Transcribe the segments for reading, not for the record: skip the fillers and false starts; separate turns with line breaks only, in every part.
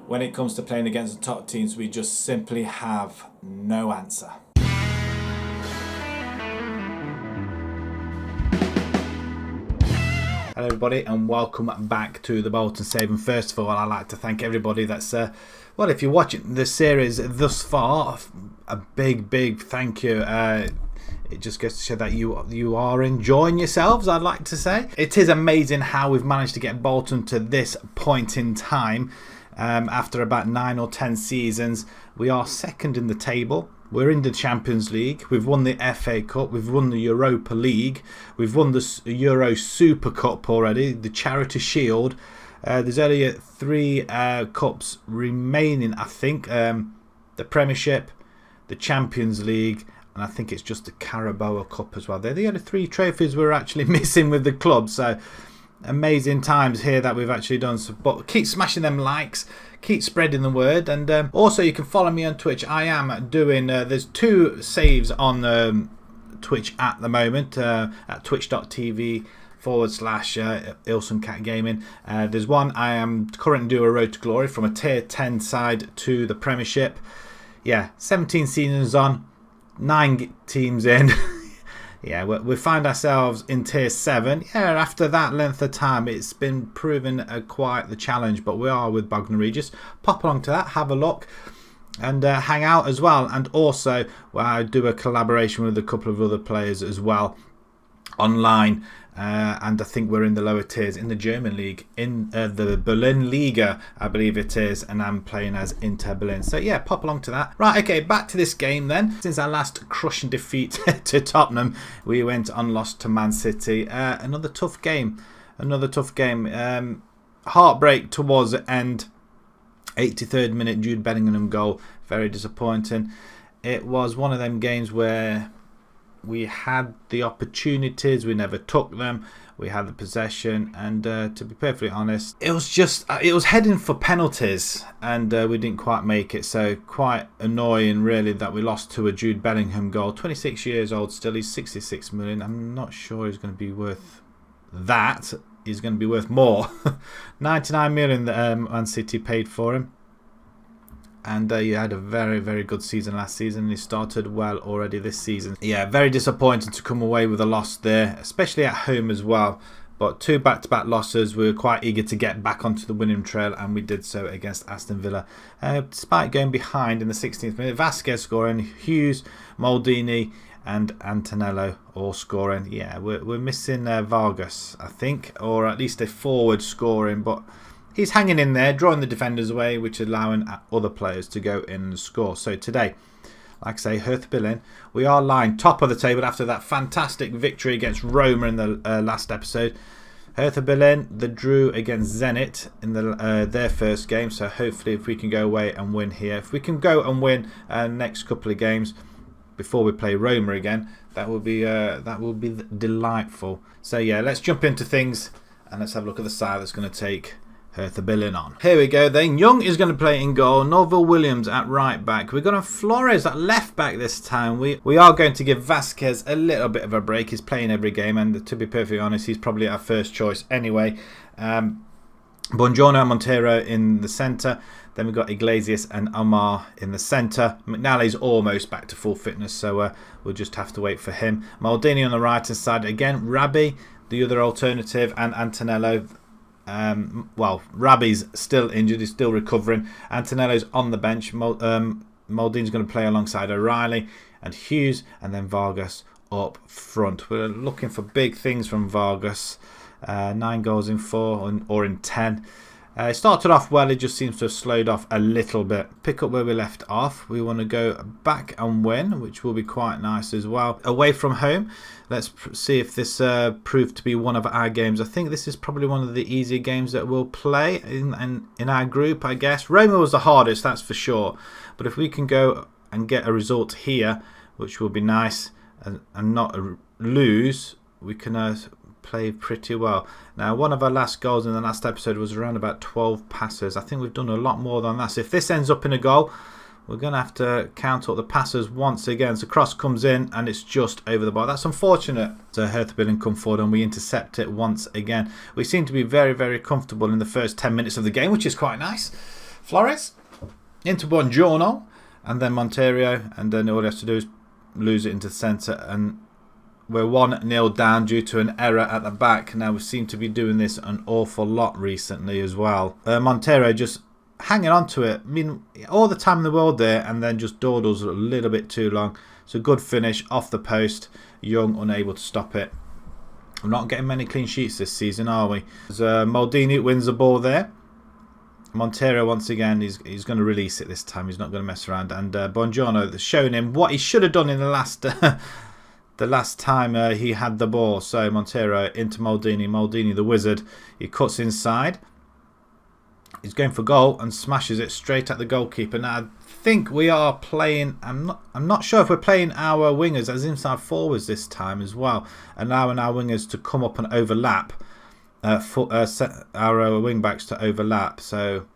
when it comes to playing against the top teams, we just simply have no answer. Hello everybody and welcome back to the Bolton Save. And first of all, I'd like to thank everybody that's, well, if you're watching the series thus far, a big thank you. It just goes to show that you are enjoying yourselves, I'd like to say. It is amazing how we've managed to get Bolton to this point in time. After about 9 or 10 seasons, we are second in the table. We're in the Champions League. We've won the FA Cup. We've won the Europa League. We've won the Euro Super Cup already, the Charity Shield. There's only 3 cups remaining, I think. The Premiership, the Champions League, and I think it's just the Carabao Cup as well. They're the only 3 trophies we're actually missing with the club. So amazing times here that we've actually done. So, but keep smashing them likes, keep spreading the word, and also you can follow me on Twitch. I am doing there's 2 saves on Twitch at the moment, at twitch.tv / IlsonCatGaming. There's one I am currently doing a Road to Glory from a tier 10 side to the Premiership. Yeah, 17 seasons on, 9 teams in. Yeah, we find ourselves in tier 7. Yeah, after that length of time, it's been proven quite the challenge, but we are with Bognor Regis. Pop along to that, have a look, and hang out as well. And also, well, I do a collaboration with a couple of other players as well online. And I think we're in the lower tiers in the German league, in the Berlin Liga, I believe it is, and I'm playing as Inter Berlin. So yeah, pop along to that. Right, okay, back to this game then. Since our last crushing defeat to Tottenham, we went on lost to Man City. Another tough game. Heartbreak towards the end. 83rd minute Jude Bellingham goal. Very disappointing. It was one of them games where we had the opportunities, we never took them. We had the possession, and to be perfectly honest, it was heading for penalties, and we didn't quite make it. So quite annoying, really, that we lost to a Jude Bellingham goal. 26 years old still. He's 66 million. I'm not sure he's going to be worth that. He's going to be worth more. 99 million that Man City paid for him. And he had a very good season last season. He started well already this season. Yeah, very disappointing to come away with a loss there, especially at home as well. But 2 back-to-back losses. We were quite eager to get back onto the winning trail, and we did so against Aston Villa. Despite going behind in the 16th minute, Vasquez scoring, Hughes, Maldini and Antonello all scoring. Yeah, we're missing Vargas, I think, or at least a forward scoring, but he's hanging in there, drawing the defenders away, which is allowing other players to go in and score. So today, like I say, Hertha Berlin, we are lying top of the table after that fantastic victory against Roma in the last episode. Hertha Berlin, they drew against Zenit in their first game. So hopefully if we can go away and win here, if we can go and win next couple of games before we play Roma again, that will be delightful. So yeah, let's jump into things and let's have a look at the side that's going to take Hertha Berlin on. Here we go then. Young is going to play in goal. Norville Williams at right back. We're going to have Flores at left back this time. We are going to give Vasquez a little bit of a break. He's playing every game, and to be perfectly honest, he's probably our first choice anyway. Buongiorno and Montero in the centre. Then we've got Iglesias and Omar in the centre. McNally's almost back to full fitness, so we'll just have to wait for him. Maldini on the right hand side again. Rabbi, the other alternative, and Antonello. Well, Rabbi's still injured, he's still recovering. Antonello's on the bench. Maldini's going to play alongside O'Reilly and Hughes, and then Vargas up front. We're looking for big things from Vargas. 9 goals in 4 or in 10. It started off well, it just seems to have slowed off a little bit. Pick up where we left off. We want to go back and win, which will be quite nice as well. Away from home, let's see if this proved to be one of our games. I think this is probably one of the easier games that we'll play in our group, I guess. Roma was the hardest, that's for sure. But if we can go and get a result here, which will be nice, and not lose, we can play pretty well. Now, one of our last goals in the last episode was around about 12 passes. I think we've done a lot more than that. So if this ends up in a goal, we're going to have to count up the passes once again. So cross comes in and it's just over the bar. That's unfortunate. So Hertha Berlin come forward and we intercept it once again. We seem to be very, very comfortable in the first 10 minutes of the game, which is quite nice. Flores into Buongiorno, and then Monteiro, and then all he has to do is lose it into the centre, and we're 1-0 down due to an error at the back. Now we seem to be doing this an awful lot recently as well. Monteiro just hanging on to it. I mean, all the time in the world there, and then just dawdles a little bit too long. It's a good finish off the post. Young unable to stop it. We're not getting many clean sheets this season, are we? Maldini wins the ball there. Monteiro once again, he's going to release it this time. He's not going to mess around. And Buongiorno has shown him what he should have done in the last the last time he had the ball. So Monteiro into Maldini. Maldini, the wizard, he cuts inside. He's going for goal and smashes it straight at the goalkeeper. Now I think we are playing. I'm not sure if we're playing our wingers as inside forwards this time as well, allowing our wingers to come up and overlap. Set our wing backs to overlap. So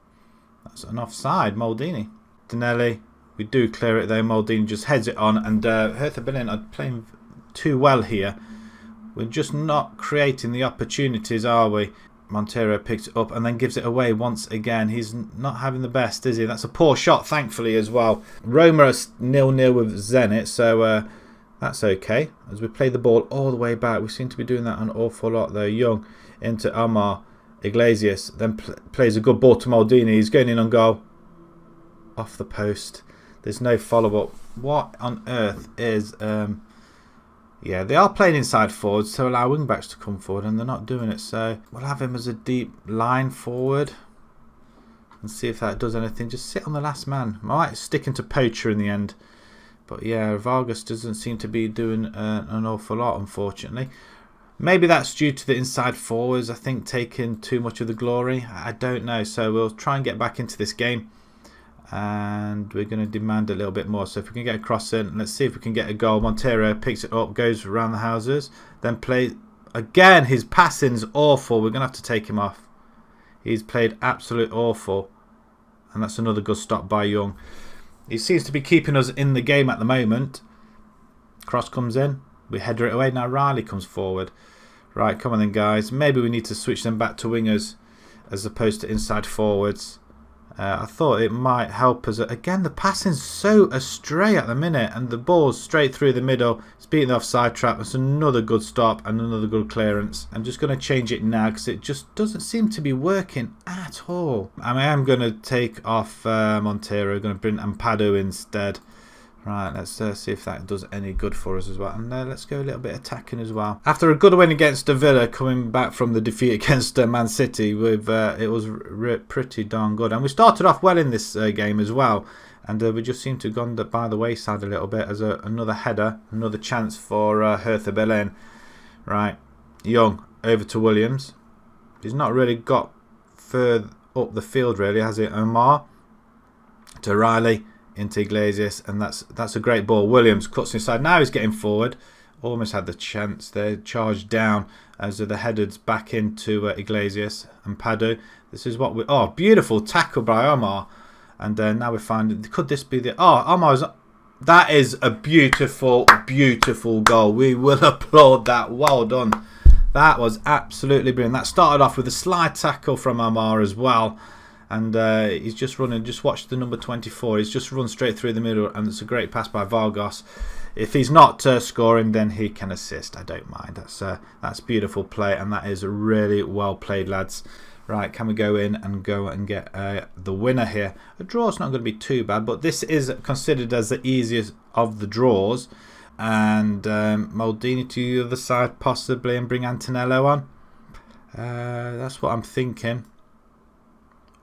that's an offside. Maldini, Danelli. We do clear it though. Maldini just heads it on, and Hertha Berlin are playing too well here. We're just not creating the opportunities, are we? Monteiro picks it up and then gives it away once again. He's not having the best, is he? That's a poor shot, thankfully, as well. Roma are 0-0 with Zenit, so that's okay. As we play the ball all the way back, we seem to be doing that an awful lot, though. Young into Omar. Iglesias then plays a good ball to Maldini. He's going in on goal. Off the post. There's no follow-up. What on earth is... Yeah, they are playing inside forwards to allow wing-backs to come forward, and they're not doing it. So we'll have him as a deep line forward and see if that does anything. Just sit on the last man. I might stick into Poacher in the end. But yeah, Vargas doesn't seem to be doing an awful lot, unfortunately. Maybe that's due to the inside forwards, I think, taking too much of the glory. I don't know. So we'll try and get back into this game. And we're going to demand a little bit more. So if we can get a cross in, let's see if we can get a goal. Monteiro picks it up, goes around the houses, then plays again. His passing's awful. We're going to have to take him off. He's played absolute awful, and that's another good stop by Young. He seems to be keeping us in the game at the moment. Cross comes in, we header it away. Now Riley comes forward. Right, come on then, guys. Maybe we need to switch them back to wingers as opposed to inside forwards. I thought it might help us. Again, the passing's so astray at the minute, and the ball's straight through the middle. It's beating the offside trap. It's another good stop and another good clearance. I'm just going to change it now because it just doesn't seem to be working at all. I am going to take off Monteiro. Going to bring Ampadu instead. Right, let's see if that does any good for us as well. And let's go a little bit attacking as well. After a good win against Villa, coming back from the defeat against Man City, it was pretty darn good. And we started off well in this game as well. And we just seem to have gone by the wayside a little bit as another header, another chance for Hertha Berlin. Right, Young over to Williams. He's not really got further up the field, really, has he? Omar to Riley. Into Iglesias, and that's a great ball. Williams cuts inside. Now he's getting forward. Almost had the chance there. Charged down as the headers back into Iglesias and Padu. This is what we... Oh, beautiful tackle by Omar. And now we find... Could this be the... Oh, Omar's... That is a beautiful, beautiful goal. We will applaud that. Well done. That was absolutely brilliant. That started off with a slide tackle from Omar as well. And he's just running, just watch the number 24. He's just run straight through the middle, and it's a great pass by Vargas. If he's not scoring, then he can assist. I don't mind. That's beautiful play, and that is really well played, lads. Right, can we go in and get the winner here? A draw's not going to be too bad, but this is considered as the easiest of the draws. And Maldini to the other side, possibly, and bring Antonello on. That's what I'm thinking.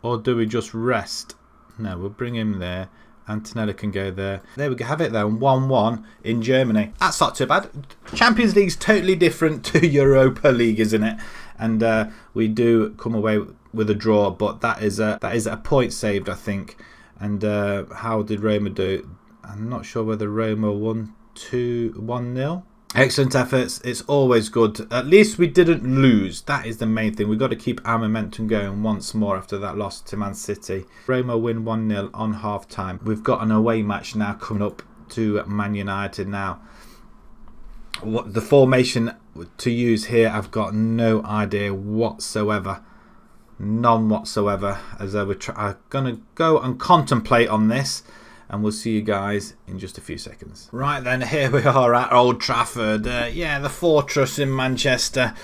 Or do we just rest? No, we'll bring him there. Antonello can go there. There we have it though. 1-1 in Germany. That's not too bad. Champions League's totally different to Europa League, isn't it? And we do come away with a draw, but that is a point saved, I think. And how did Roma do? I'm not sure whether Roma won 1-0. Excellent efforts. It's always good. At least we didn't lose. That is the main thing. We've got to keep our momentum going once more after that loss to Man City. Roma win 1-0 on half-time. We've got an away match now coming up to Man United now. What the formation to use here, I've got no idea whatsoever. None whatsoever. As we're going to go and contemplate on this. And we'll see you guys in just a few seconds. Right then, here we are at Old Trafford. Yeah, the fortress in Manchester.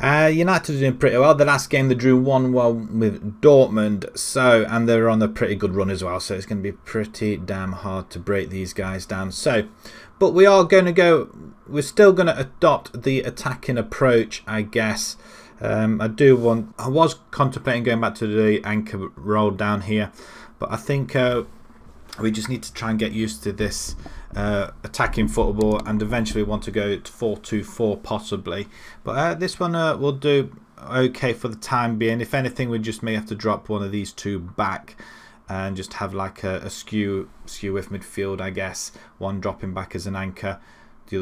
United are doing pretty well. The last game they drew 1-1 with Dortmund, and they're on a pretty good run as well. So it's going to be pretty damn hard to break these guys down. But we are going to go. We're still going to adopt the attacking approach, I guess. I was contemplating going back to the anchor roll down here, but I think we just need to try and get used to this attacking football, and eventually want to go to 4-2-4 possibly. But this one will do okay for the time being. If anything, we just may have to drop one of these two back and just have like a skew with midfield, I guess. One dropping back as an anchor,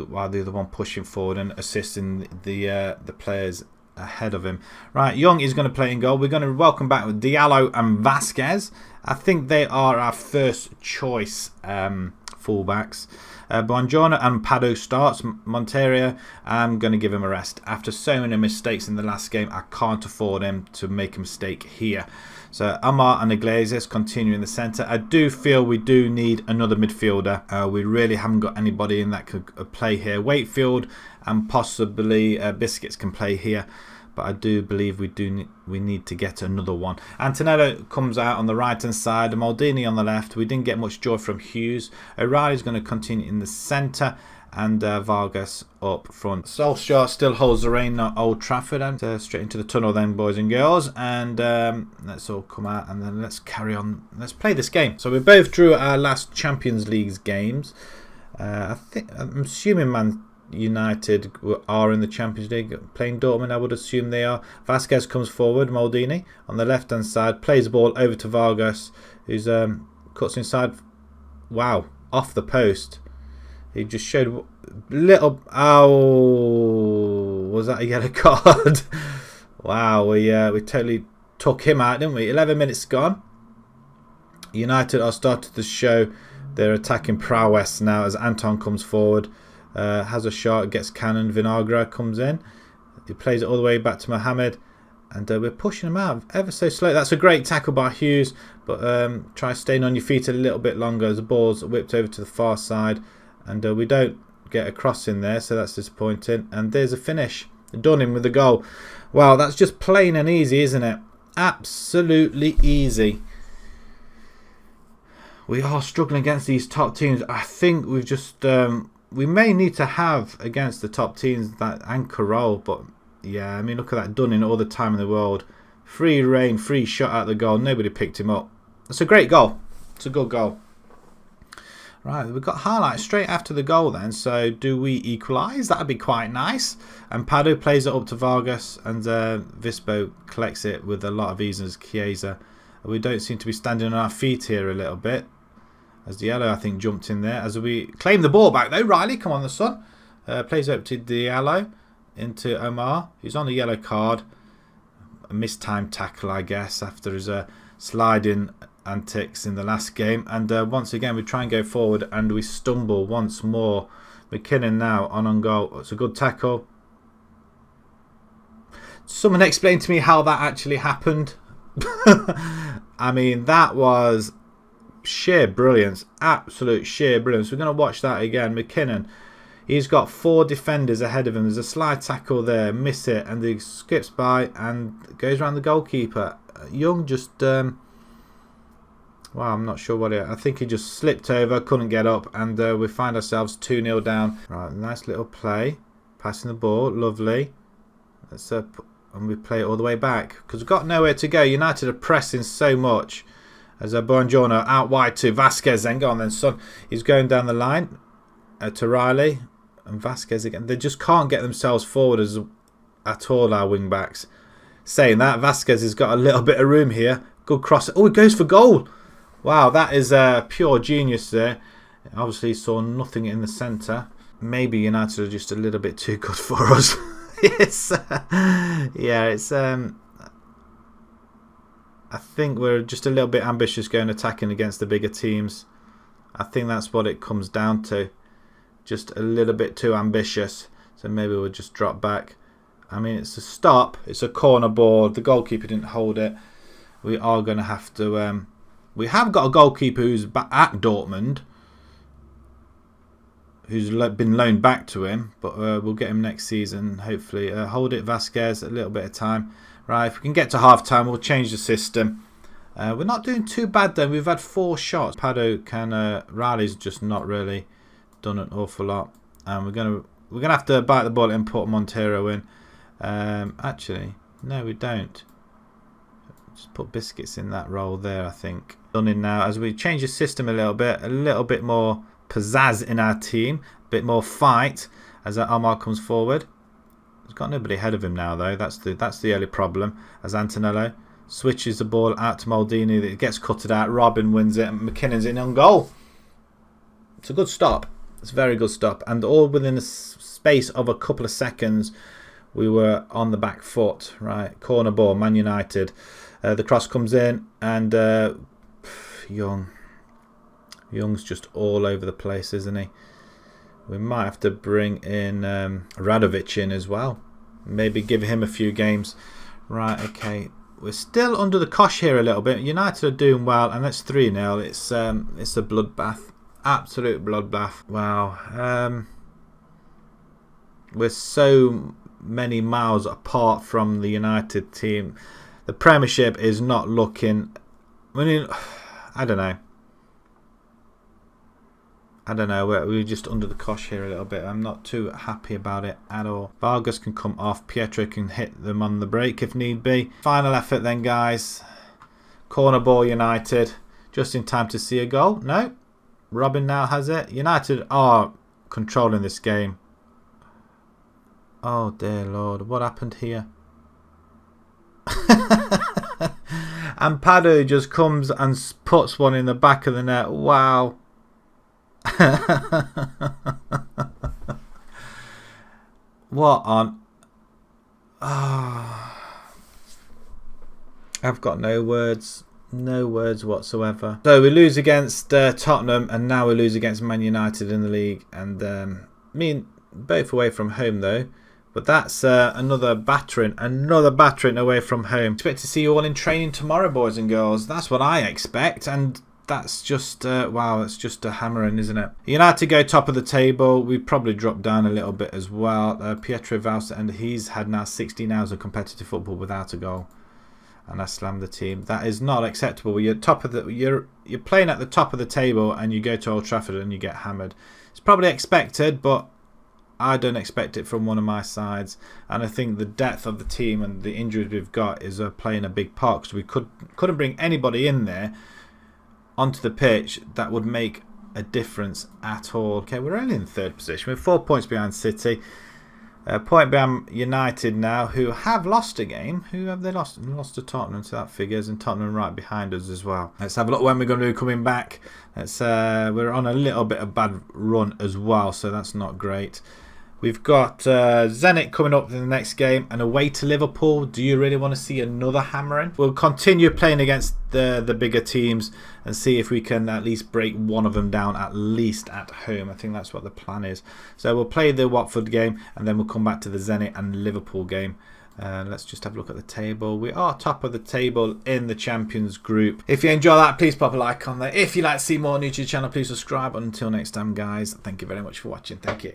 while the other one pushing forward and assisting the players ahead of him. Right, Young is going to play in goal. We're going to welcome back with Diallo and Vasquez. I think they are our first choice fullbacks. Buongiorno and Pado starts. Monterio, I'm going to give him a rest. After so many mistakes in the last game, I can't afford him to make a mistake here. So Amar and Iglesias continue in the centre. I do feel we do need another midfielder. We really haven't got anybody in that could play here. Wakefield and possibly Biscuits can play here. But I do believe we need to get another one. Antonello comes out on the right hand side, Maldini on the left. We didn't get much joy from Hughes. O'Reilly's going to continue in the centre, and Vargas up front. Solskjaer still holds the reign at Old Trafford, and straight into the tunnel then, boys and girls. And let's all come out and then let's carry on. Let's play this game. So we both drew our last Champions League games. I'm assuming Man United are in the Champions League playing Dortmund. I would assume they are. Vasquez comes forward. Maldini on the left hand side plays the ball over to Vargas, who's cuts inside. Wow, off the post. He just showed little. Oh, was that a yellow card? Wow, we totally took him out, didn't we? 11 minutes gone. United are starting to show their attacking prowess now as Anton comes forward. Has a shot, gets cannon. Vinagre comes in. He plays it all the way back to Mohamed. And we're pushing him out ever so slow. That's a great tackle by Hughes. But try staying on your feet a little bit longer as the ball's whipped over to the far side. And we don't get a cross in there, so that's disappointing. And there's a finish. Done him with the goal. Wow, that's just plain and easy, isn't it? Absolutely easy. We are struggling against these top teams. I think we've just... we may need to have against the top teams that anchor role, but yeah, I mean, look at that, done in all the time in the world. Free reign, free shot at the goal. Nobody picked him up. It's a great goal. It's a good goal. Right, we've got highlights straight after the goal then. So do we equalise? That'd be quite nice. And Pado plays it up to Vargas, and Vispo collects it with a lot of ease as Chiesa. We don't seem to be standing on our feet here a little bit. As Diallo, I think, jumped in there. As we claim the ball back, though. Riley, come on, the son. Plays up to Diallo. Into Omar. He's on a yellow card. A mistimed tackle, I guess, after his sliding antics in the last game. And once again, we try and go forward, and we stumble once more. McKinnon now on goal. It's a good tackle. Someone explain to me how that actually happened. I mean, that was... sheer brilliance, absolute sheer brilliance. We're going to watch that again. McKinnon, he's got 4 defenders ahead of him. There's a slide tackle there, miss it, and he skips by and goes around the goalkeeper. Young just, wow, I'm not sure what I think he just slipped over, couldn't get up, and we find ourselves 2-0 down. Right, nice little play, passing the ball, lovely. Let's and we play it all the way back because we've got nowhere to go. United are pressing so much. As Buongiorno out wide to Vasquez, then go on then, son. He's going down the line to Riley and Vasquez again. They just can't get themselves forward at all, our wing backs. Saying that, Vasquez has got a little bit of room here. Good cross. Oh, it goes for goal. Wow, that is pure genius there. Obviously, saw nothing in the centre. Maybe United are just a little bit too good for us. It's I think we're just a little bit ambitious going attacking against the bigger teams. I think that's what it comes down to. Just a little bit too ambitious. So maybe we'll just drop back. I mean, it's a stop. It's a corner ball. The goalkeeper didn't hold it. We are going to have to... we have got a goalkeeper who's at Dortmund, who's been loaned back to him, but we'll get him next season, hopefully. Hold it, Vasquez, a little bit of time. Right, if we can get to half-time, we'll change the system. We're not doing too bad, though. We've had 4 shots. Pado can... Riley's just not really done an awful lot. And we're gonna have to bite the bullet and put Montero in. Actually, no, we don't. Just put Biscuits in that role there, I think. Done in now. As we change the system a little bit more pizzazz in our team, a bit more fight as Omar comes forward. He's got nobody ahead of him now, though. That's the only problem. As Antonello switches the ball out to Maldini, it gets cutted out. Robin wins it, and McKinnon's in on goal. It's a good stop. It's a very good stop, and all within the space of a couple of seconds, we were on the back foot. Right, corner ball, Man United. The cross comes in, and Young's just all over the place, isn't he? We might have to bring in Radovic in as well. Maybe give him a few games. Right, okay. We're still under the cosh here a little bit. United are doing well, and that's 3-0. It's a bloodbath. Absolute bloodbath. Wow. We're so many miles apart from the United team. The Premiership is not looking... I don't know. We're just under the cosh here a little bit. I'm not too happy about it at all. Vargas can come off. Pietro can hit them on the break if need be. Final effort then, guys. Corner ball, United. Just in time to see a goal. No. Robin now has it. United are controlling this game. Oh, dear Lord. What happened here? And Padu just comes and puts one in the back of the net. Wow. What on... Oh. I've got no words. No words whatsoever. So we lose against Tottenham, and now we lose against Man United in the league. And I mean, both away from home though. But that's another battering away from home. Expect to see you all in training tomorrow, boys and girls. That's what I expect, and that's just wow. That's just a hammering, isn't it? United go top of the table. We probably dropped down a little bit as well. Pietro Valsa, and he's had now 16 hours of competitive football without a goal. And I slammed the team. That is not acceptable. You're playing at the top of the table, and you go to Old Trafford and you get hammered. It's probably expected, but I don't expect it from one of my sides. And I think the depth of the team and the injuries we've got is playing a big part, because we couldn't bring anybody in there onto the pitch that would make a difference at all. Okay, we're only in 3rd position. We're 4 points behind City. Point behind United now, who have lost a game. Who have they lost? They lost to Tottenham, so that figures, and Tottenham right behind us as well. Let's have a look when we're going to be coming back. We're on a little bit of bad run as well, so that's not great. We've got Zenit coming up in the next game, and away to Liverpool. Do you really want to see another hammering? We'll continue playing against the bigger teams and see if we can at least break one of them down, at least at home. I think that's what the plan is. So we'll play the Watford game, and then we'll come back to the Zenit and Liverpool game. Let's just have a look at the table. We are top of the table in the Champions Group. If you enjoy that, please pop a like on there. If you'd like to see more new to the channel, please subscribe. Until next time, guys, thank you very much for watching. Thank you.